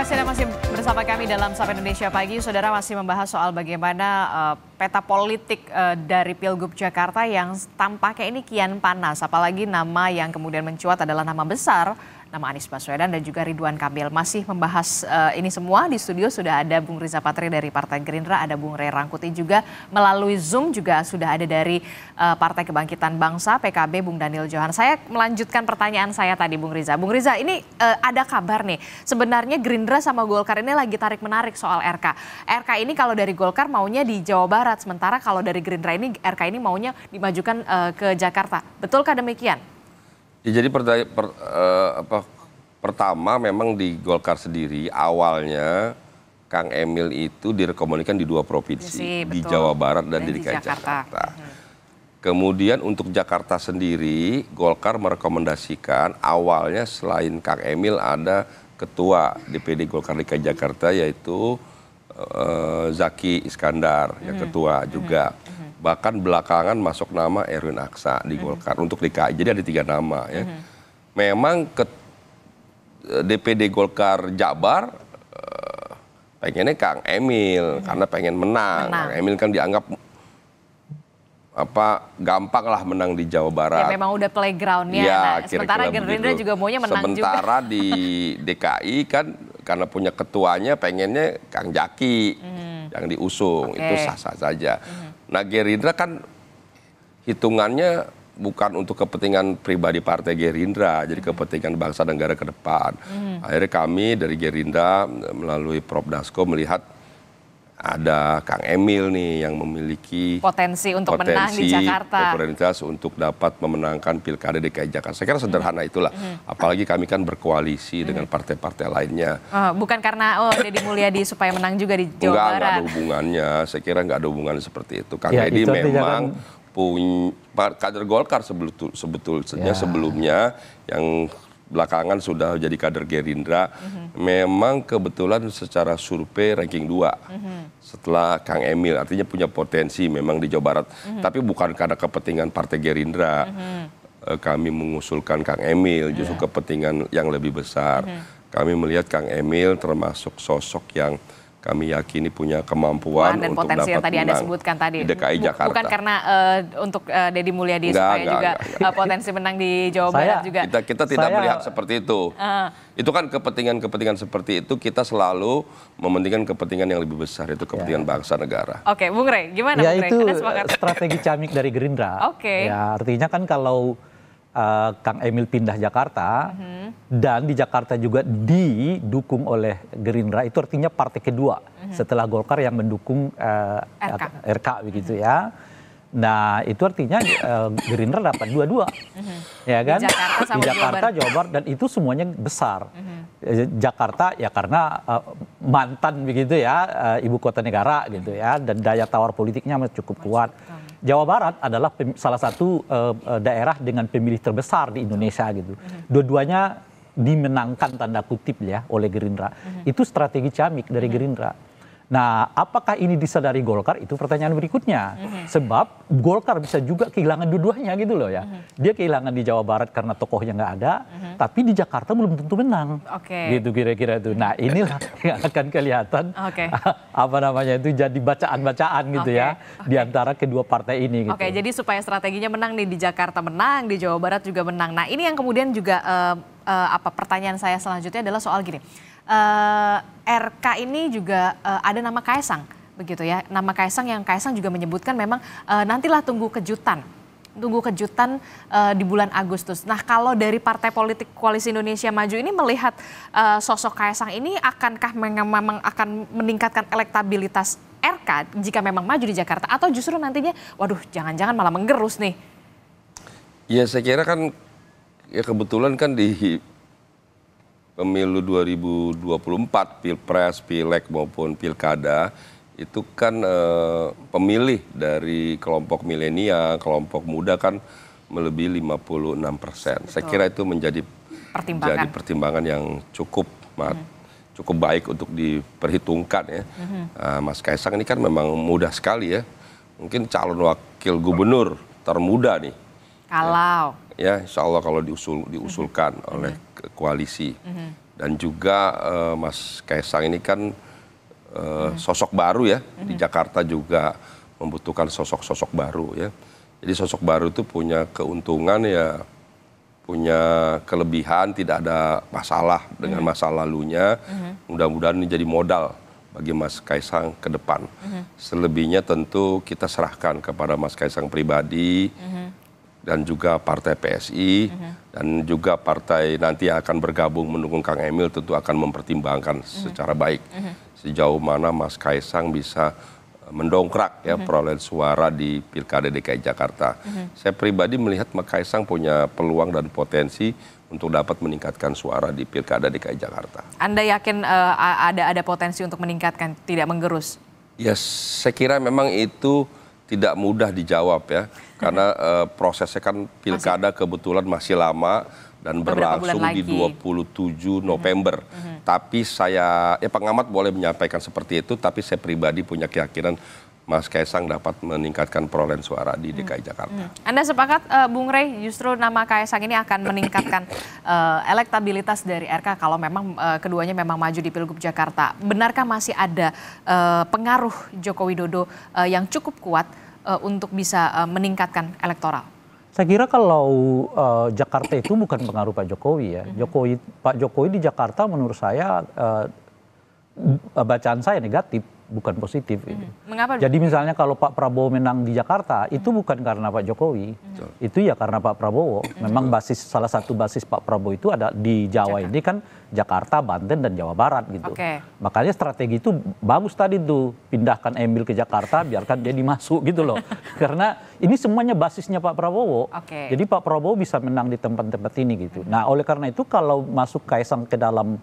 kasih Anda masih bersama kami dalam Sapa Indonesia Pagi. Saudara masih membahas soal bagaimana peta politik dari Pilgub Jakarta yang tampaknya ini kian panas. Apalagi nama yang kemudian mencuat adalah nama besar, nama Anies Baswedan dan juga Ridwan Kamil. Masih membahas ini semua di studio sudah ada Bung Riza Patria dari Partai Gerindra, ada Bung Ray Rangkuti juga melalui Zoom, juga sudah ada dari Partai Kebangkitan Bangsa PKB Bung Daniel Johan. Saya melanjutkan pertanyaan saya tadi Bung Riza. Bung Riza, ini ada kabar nih, sebenarnya Gerindra sama Golkar ini lagi tarik-menarik soal RK. RK ini kalau dari Golkar maunya di Jawa Barat, sementara kalau dari Gerindra ini RK ini maunya dimajukan ke Jakarta. Betulkah demikian? Ya, jadi pertama memang di Golkar sendiri awalnya Kang Emil itu direkomendasikan di dua provinsi, di Jawa Barat dan di DKI Jakarta. Kemudian untuk Jakarta sendiri Golkar merekomendasikan awalnya selain Kang Emil ada ketua DPD Golkar DKI Jakarta yaitu Zaki Iskandar yang ketua juga. Bahkan belakangan masuk nama Erwin Aksa di Golkar untuk DKI. Jadi ada 3 nama ya. Memang DPD Golkar Jabar pengennya Kang Emil karena pengen menang. Kang Emil kan dianggap gampang lah menang di Jawa Barat. Ya memang udah playgroundnya. Ya, nah, sementara Gerindra juga maunya menang sementara di DKI kan karena punya ketuanya pengennya Kang Jaki yang diusung. Itu sah-sah saja. Nah Gerindra kan hitungannya bukan untuk kepentingan pribadi Partai Gerindra, jadi kepentingan bangsa dan negara ke depan. Akhirnya kami dari Gerindra melalui Prof. Dasko melihat ada Kang Emil nih yang memiliki potensi untuk menang di Jakarta. Popularitas untuk dapat memenangkan Pilkada DKI Jakarta. Saya kira sederhana itulah. Apalagi kami kan berkoalisi dengan partai-partai lainnya. Bukan karena Deddy Mulyadi supaya menang juga di Jawa Barat. Enggak ada hubungannya. Saya kira enggak ada hubungannya seperti itu. Kang Deddy memang punya kader Golkar sebetulnya sebelumnya yang belakangan sudah jadi kader Gerindra, memang kebetulan secara survei ranking 2 setelah Kang Emil, artinya punya potensi memang di Jawa Barat, tapi bukan karena kepentingan Partai Gerindra. Kami mengusulkan Kang Emil, justru kepentingan yang lebih besar. Kami melihat Kang Emil termasuk sosok yang kami yakini punya kemampuan dan untuk potensi yang dapat tadi Anda sebutkan tadi. Di DKI Jakarta. Bukan karena untuk Deddy Mulyadi supaya juga potensi menang di Jawa Barat juga. Kita tidak melihat seperti itu. Itu kan kepentingan-kepentingan seperti itu kita selalu mementingkan kepentingan yang lebih besar, itu kepentingan bangsa negara. Oke, Bung Ray, gimana ya Bung Ray? Itu strategi camik dari Gerindra. Ya, artinya kan kalau Kang Emil pindah Jakarta dan di Jakarta juga didukung oleh Gerindra, itu artinya partai kedua setelah Golkar yang mendukung RK begitu ya. Nah itu artinya Gerindra dapat dua-dua, ya kan? Di Jakarta, Jawa Barat, dan itu semuanya besar. Jakarta ya karena mantan begitu ya, ibu kota negara gitu ya, dan daya tawar politiknya cukup kuat. Jawa Barat adalah salah satu daerah dengan pemilih terbesar di Indonesia gitu. Dua-duanya dimenangkan tanda kutip ya oleh Gerindra. Itu strategi camik dari Gerindra. Nah, apakah ini disadari Golkar? Itu pertanyaan berikutnya. Sebab Golkar bisa juga kehilangan dua-duanya gitu loh ya. Dia kehilangan di Jawa Barat karena tokohnya nggak ada, tapi di Jakarta belum tentu menang. Gitu kira-kira itu. Nah, inilah yang akan kelihatan apa namanya itu jadi bacaan-bacaan gitu ya di antara kedua partai ini gitu. Jadi supaya strateginya menang nih di Jakarta menang, di Jawa Barat juga menang. Nah, ini yang kemudian juga pertanyaan saya selanjutnya adalah soal gini. RK ini juga ada nama Kaisang begitu ya, nama Kaisang yang Kaisang juga menyebutkan memang nantilah tunggu kejutan di bulan Agustus. Nah kalau dari Partai Politik Koalisi Indonesia Maju ini melihat sosok Kaisang ini akankah memang akan meningkatkan elektabilitas RK jika memang maju di Jakarta, atau justru nantinya waduh jangan-jangan malah menggerus nih? Ya saya kira kan ya kebetulan kan di pemilu 2024, Pilpres, Pileg maupun Pilkada, itu kan pemilih dari kelompok milenial, kelompok muda kan melebihi 56%. Saya kira itu menjadi pertimbangan yang cukup baik untuk diperhitungkan ya. Mas Kaisang ini kan memang muda sekali ya. Mungkin calon wakil gubernur termuda nih. Kalau ya insya Allah kalau diusulkan oleh koalisi. Dan juga Mas Kaisang ini kan sosok baru ya, di Jakarta juga membutuhkan sosok-sosok baru ya. Jadi sosok baru itu punya keuntungan ya, punya kelebihan, tidak ada masalah dengan masa lalunya. Mudah-mudahan ini jadi modal bagi Mas Kaisang ke depan. Selebihnya tentu kita serahkan kepada Mas Kaisang pribadi dan juga partai PSI dan juga partai nanti yang akan bergabung mendukung Kang Emil tentu akan mempertimbangkan secara baik sejauh mana Mas Kaisang bisa mendongkrak ya perolehan suara di Pilkada DKI Jakarta. Saya pribadi melihat Mas Kaisang punya peluang dan potensi untuk dapat meningkatkan suara di Pilkada DKI Jakarta. Anda yakin ada potensi untuk meningkatkan, tidak menggerus? Ya, saya kira memang itu tidak mudah dijawab ya, karena prosesnya kan Pilkada kebetulan masih lama dan berlangsung di 27 November. Tapi saya, pengamat boleh menyampaikan seperti itu, tapi saya pribadi punya keyakinan Mas Kaisang dapat meningkatkan perolehan suara di DKI Jakarta. Anda sepakat, Bung Rey, justru nama Kaisang ini akan meningkatkan elektabilitas dari RK kalau memang keduanya memang maju di Pilgub Jakarta. Benarkah masih ada pengaruh Joko Widodo yang cukup kuat untuk bisa meningkatkan elektoral? Saya kira kalau Jakarta itu bukan pengaruh Pak Jokowi ya. Pak Jokowi di Jakarta menurut saya bacaan saya negatif, bukan positif. Mengapa? Jadi misalnya kalau Pak Prabowo menang di Jakarta itu bukan karena Pak Jokowi, itu ya karena Pak Prabowo. Memang salah satu basis Pak Prabowo itu ada di Jawa ini kan Jakarta, Banten dan Jawa Barat gitu. Makanya strategi itu bagus tadi tuh, pindahkan Emil ke Jakarta, biarkan dia dimasuk gitu loh. Karena ini semuanya basisnya Pak Prabowo. Jadi Pak Prabowo bisa menang di tempat-tempat ini gitu. Nah oleh karena itu kalau masuk Kaisang ke dalam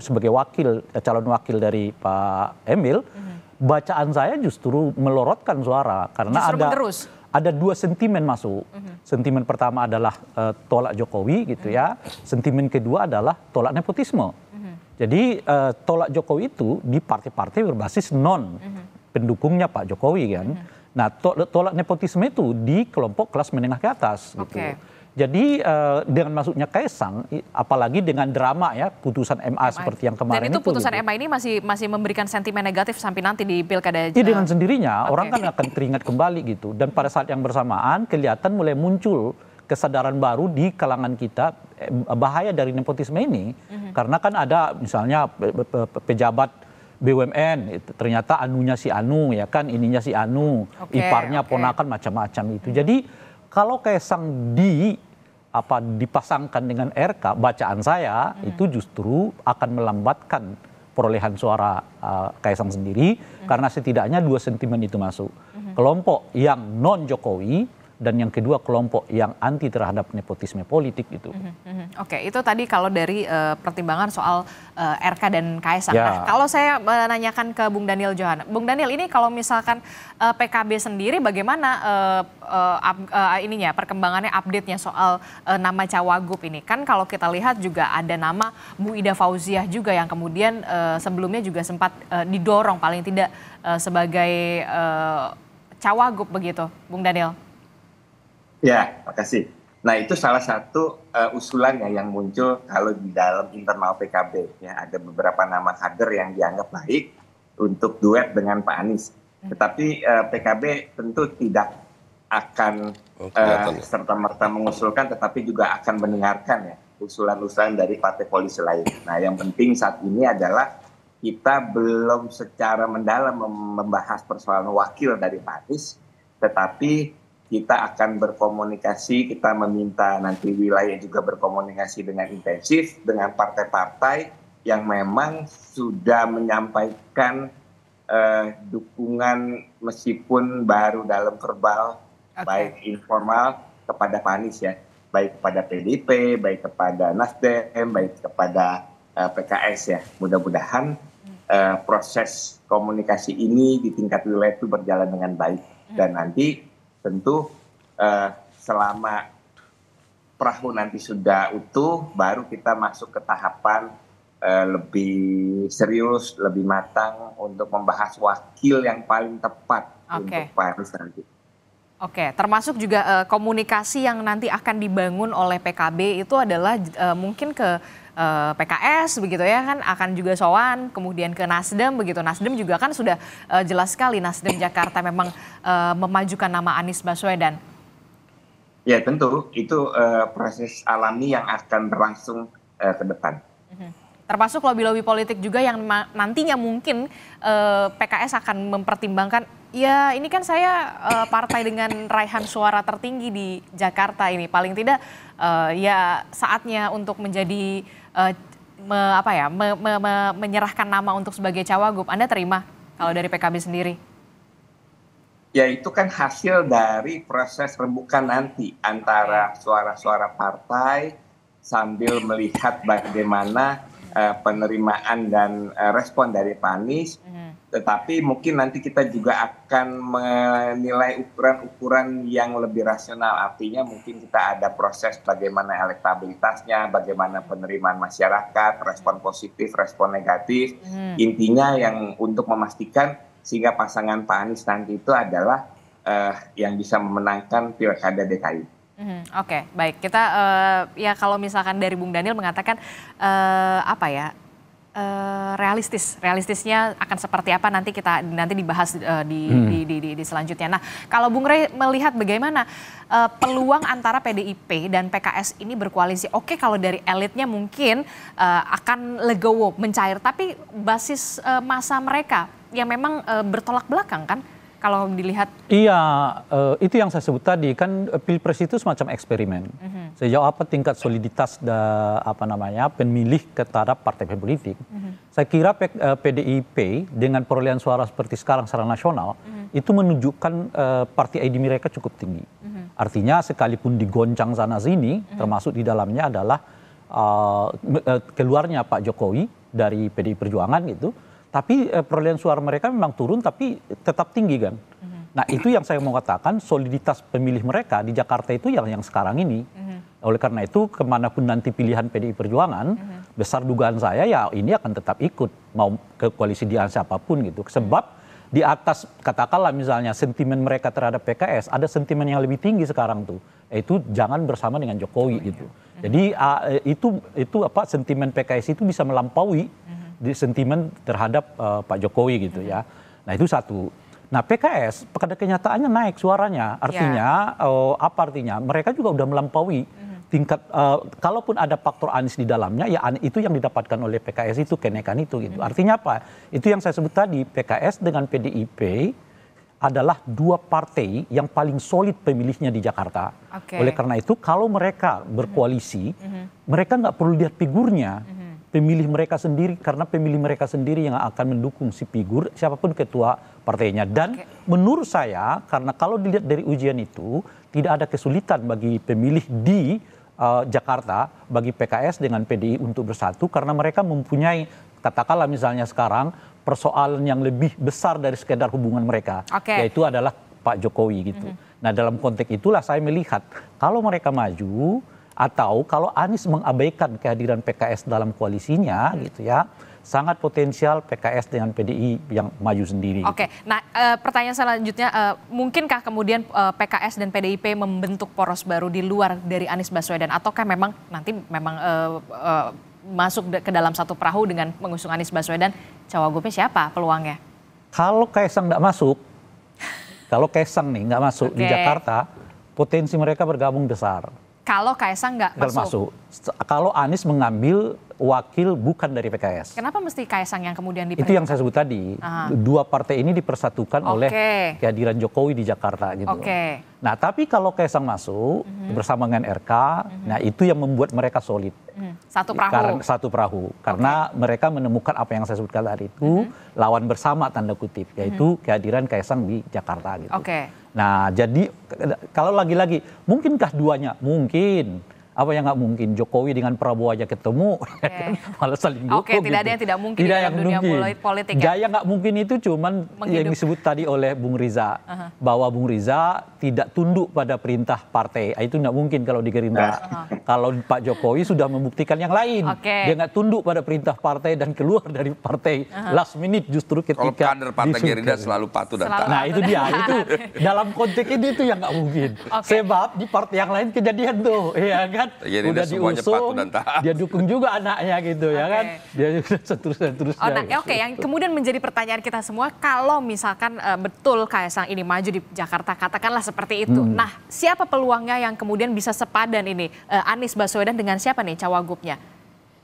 sebagai calon wakil dari Pak Emil, bacaan saya justru melorotkan suara karena ada dua sentimen masuk. Sentimen pertama adalah tolak Jokowi gitu ya. Sentimen kedua adalah tolak nepotisme. Jadi tolak Jokowi itu di partai-partai berbasis non pendukungnya Pak Jokowi kan. Nah tolak nepotisme itu di kelompok kelas menengah ke atas gitu. Jadi dengan masuknya Kaisang, apalagi dengan drama ya putusan MA seperti yang kemarin itu. Dan itu putusan MA ini masih memberikan sentimen negatif sampai nanti di Pilkada. Iya dengan sendirinya orang kan akan teringat kembali gitu. Dan pada saat yang bersamaan kelihatan mulai muncul kesadaran baru di kalangan kita bahaya dari nepotisme ini. Karena kan ada misalnya pejabat BUMN itu ternyata anunya si Anu ya kan, ininya si Anu, iparnya ponakan macam-macam itu. Jadi kalau Kaisang dipasangkan dengan RK, bacaan saya itu justru akan melambatkan perolehan suara Kaisang sendiri karena setidaknya dua sentimen itu masuk. Kelompok yang non Jokowi dan yang kedua kelompok yang anti terhadap nepotisme politik itu. Oke, itu tadi kalau dari pertimbangan soal RK dan Kaisang. Nah, kalau saya menanyakan ke Bung Daniel Johan, Bung Daniel ini kalau misalkan PKB sendiri bagaimana perkembangannya, update-nya soal nama Cawagup ini? Kan kalau kita lihat juga ada nama Bu Ida Fauziah juga yang kemudian sebelumnya juga sempat didorong paling tidak sebagai Cawagup begitu, Bung Daniel. Ya, makasih. Nah itu salah satu usulan yang muncul kalau di dalam internal PKB. Ya, ada beberapa nama kader yang dianggap baik untuk duet dengan Pak Anies. Tetapi PKB tentu tidak akan serta-merta mengusulkan, tetapi juga akan mendengarkan ya usulan-usulan dari partai koalisi lain. Nah yang penting saat ini adalah kita belum secara mendalam membahas persoalan wakil dari Pak Anies, tetapi kita akan berkomunikasi, kita meminta nanti wilayah juga berkomunikasi dengan intensif dengan partai-partai yang memang sudah menyampaikan dukungan meskipun baru dalam verbal, baik informal kepada Pak Anies ya, baik kepada PDIP, baik kepada Nasdem, baik kepada PKS ya. Mudah-mudahan proses komunikasi ini di tingkat wilayah itu berjalan dengan baik dan nanti tentu selama perahu nanti sudah utuh, baru kita masuk ke tahapan lebih serius, lebih matang untuk membahas wakil yang paling tepat untuk Pak Anies nanti. Oke, termasuk juga komunikasi yang nanti akan dibangun oleh PKB itu adalah mungkin ke PKS begitu ya kan, akan juga sowan, kemudian ke Nasdem begitu. Nasdem juga kan sudah jelas sekali Nasdem Jakarta memang memajukan nama Anies Baswedan. Ya tentu itu proses alami yang akan berlangsung ke depan. Termasuk lobby-lobby politik juga yang nantinya mungkin PKS akan mempertimbangkan, ya ini kan saya partai dengan raihan suara tertinggi di Jakarta ini, paling tidak ya saatnya untuk menjadi menyerahkan nama untuk sebagai cawagup. Anda terima kalau dari PKB sendiri? Ya itu kan hasil dari proses rembukan nanti antara suara-suara partai sambil melihat bagaimana penerimaan dan respon dari Pak Anies. Tetapi mungkin nanti kita juga akan menilai ukuran-ukuran yang lebih rasional. Artinya mungkin kita ada proses bagaimana elektabilitasnya, bagaimana penerimaan masyarakat, respon positif, respon negatif. Intinya yang untuk memastikan sehingga pasangan Pak Anies nanti itu adalah yang bisa memenangkan Pilkada DKI. Oke, baik. Kita ya kalau misalkan dari Bung Daniel mengatakan realistisnya akan seperti apa nanti dibahas di selanjutnya. Nah, kalau Bung Rey melihat bagaimana peluang antara PDIP dan PKS ini berkoalisi. Oke, kalau dari elitnya mungkin akan legowo, mencair, tapi basis masa mereka yang memang bertolak belakang kan? Kalau dilihat. Iya, itu yang saya sebut tadi kan Pilpres itu semacam eksperimen. Sejauh apa tingkat soliditas pemilih terhadap partai politik. Saya kira PDIP dengan perolehan suara seperti sekarang secara nasional itu menunjukkan parti ID mereka cukup tinggi. Artinya sekalipun digoncang sana sini, termasuk di dalamnya adalah keluarnya Pak Jokowi dari PDI Perjuangan gitu. Tapi perolehan suara mereka memang turun tapi tetap tinggi kan. Nah itu yang saya mau katakan soliditas pemilih mereka di Jakarta itu yang sekarang ini. Oleh karena itu kemanapun nanti pilihan PDI Perjuangan, besar dugaan saya ya ini akan tetap ikut mau ke koalisi dia siapapun gitu. Sebab di atas katakanlah misalnya sentimen mereka terhadap PKS ada sentimen yang lebih tinggi sekarang tuh. Yaitu jangan bersama dengan Jokowi gitu. Jadi itu sentimen PKS itu bisa melampaui di sentimen terhadap Pak Jokowi gitu ya. Nah itu satu. Nah PKS pada kenyataannya naik suaranya. Artinya artinya? Mereka juga udah melampaui tingkat. Kalaupun ada faktor Anies di dalamnya, ya itu yang didapatkan oleh PKS itu kenaikan itu gitu. Artinya apa? Itu yang saya sebut tadi. PKS dengan PDIP adalah dua partai yang paling solid pemilihnya di Jakarta. Oleh karena itu kalau mereka berkoalisi, mereka nggak perlu lihat figurnya. Pemilih mereka sendiri, karena pemilih mereka sendiri yang akan mendukung si figur siapapun ketua partainya. Dan menurut saya, karena kalau dilihat dari ujian itu tidak ada kesulitan bagi pemilih di Jakarta, bagi PKS dengan PDI untuk bersatu, karena mereka mempunyai katakanlah misalnya sekarang persoalan yang lebih besar dari sekedar hubungan mereka, yaitu adalah Pak Jokowi gitu. Nah dalam konteks itulah saya melihat kalau mereka maju atau kalau Anies mengabaikan kehadiran PKS dalam koalisinya gitu ya, sangat potensial PKS dengan PDI yang maju sendiri. Oke, nah pertanyaan selanjutnya, mungkinkah kemudian PKS dan PDIP membentuk poros baru di luar dari Anies Baswedan, ataukah memang nanti masuk ke dalam satu perahu dengan mengusung Anies Baswedan, cawagupnya siapa peluangnya? Kalau Kaisang nggak masuk, nggak masuk di Jakarta, potensi mereka bergabung besar. Kalau Kaisang nggak masuk. Kalau Anies mengambil wakil bukan dari PKS. Kenapa mesti Kaisang yang kemudian diperintahkan? Itu yang saya sebut tadi. Dua partai ini dipersatukan oleh kehadiran Jokowi di Jakarta gitu. Nah tapi kalau Kaisang masuk bersama dengan RK, nah itu yang membuat mereka solid. Satu perahu. Karena mereka menemukan apa yang saya sebutkan tadi itu lawan bersama tanda kutip, yaitu kehadiran Kaisang di Jakarta gitu. Nah jadi kalau lagi-lagi mungkinkah duanya? Mungkin. Apa yang nggak mungkin? Jokowi dengan Prabowo aja ketemu, malah saling dukung. Oke, tidak ada yang tidak mungkin tidak dalam dunia politik ya? Gaya nggak mungkin itu cuman yang disebut tadi oleh Bung Riza. Bahwa Bung Riza tidak tunduk pada perintah partai. Itu nggak mungkin kalau di Gerindra. Kalau Pak Jokowi sudah membuktikan yang lain. Dia nggak tunduk pada perintah partai dan keluar dari partai last minute justru ketika. Kalau kader partai Gerindra selalu patuh dan taat. Nah itu dia, itu dalam konteks ini itu yang nggak mungkin. Sebab di partai yang lain kejadian tuh, ya kan? Udah diusung, dia dukung juga anaknya gitu, ya kan? Dia seterusnya. Yang kemudian menjadi pertanyaan kita semua, kalau misalkan betul Kaesang ini maju di Jakarta, katakanlah seperti itu. Nah, siapa peluangnya yang kemudian bisa sepadan ini? Anies Baswedan dengan siapa nih cawagupnya?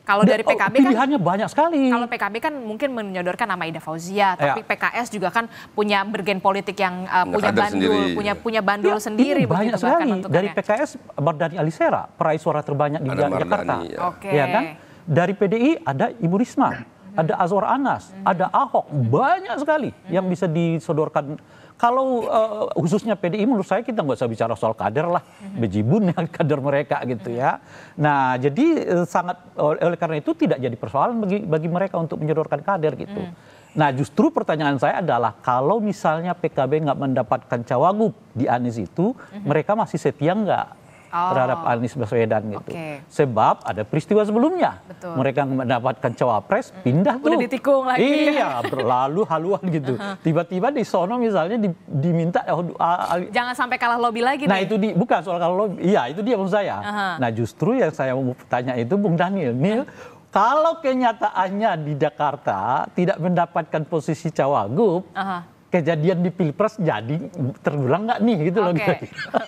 Kalau dari PKB kan pilihannya banyak sekali. Kalau PKB kan mungkin menyodorkan nama Ida Fauzia, tapi PKS juga kan punya bergen politik yang punya bandul, punya bandul sendiri banyak begitu sekali. bahkan Dari PKS Mardhani Alisera, peraih suara terbanyak di Jakarta. Ya kan? Dari PDI ada Ibu Risma, ada Azwar Anas, ada Ahok, banyak sekali yang bisa disodorkan. Kalau khususnya PDI menurut saya kita nggak usah bicara soal kader lah, bejibun ya kader mereka gitu ya. Nah jadi sangat oleh karena itu tidak jadi persoalan bagi mereka untuk menyodorkan kader gitu. Nah justru pertanyaan saya adalah kalau misalnya PKB nggak mendapatkan cawagup di Anies itu, mereka masih setia nggak terhadap Anies Baswedan gitu. Sebab ada peristiwa sebelumnya. Mereka mendapatkan cawapres, pindah tuh. Udah ditikung lagi. Iya, berlalu haluan gitu. Tiba-tiba di sono misalnya diminta jangan sampai kalah lobby lagi. Nah itu bukan soal kalah lobby. Iya, itu dia maksud saya. Nah justru yang saya mau tanya itu Bung Daniel, kalau kenyataannya di Jakarta tidak mendapatkan posisi cawagup, kejadian di Pilpres jadi terulang nggak nih gitu loh.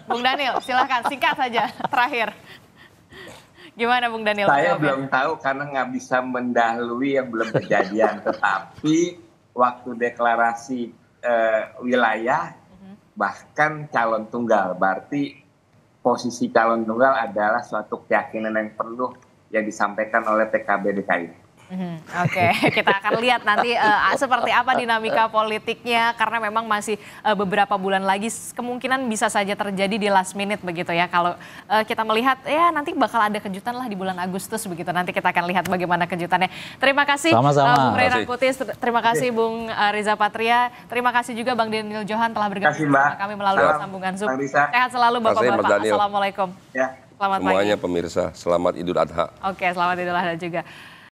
Bung Daniel silahkan singkat saja terakhir. Gimana Bung Daniel? Saya belum tahu karena nggak bisa mendahului yang belum kejadian. Tetapi waktu deklarasi wilayah bahkan calon tunggal, berarti posisi calon tunggal adalah suatu keyakinan yang penuh yang disampaikan oleh PKB DKI. Kita akan lihat nanti seperti apa dinamika politiknya karena memang masih beberapa bulan lagi kemungkinan bisa saja terjadi di last minute begitu ya. Kalau kita melihat ya nanti bakal ada kejutan lah di bulan Agustus begitu. Nanti kita akan lihat bagaimana kejutannya. Terima kasih Bung Ray Rangkuti, terima kasih Bung Riza Patria, terima kasih juga Bang Daniel Johan telah bergabung bersama kami melalui sambungan Zoom. Sehat selalu Bapak-bapak. Assalamualaikum. Selamat semuanya pagi. Pemirsa, selamat Idul Adha. Selamat Idul Adha juga.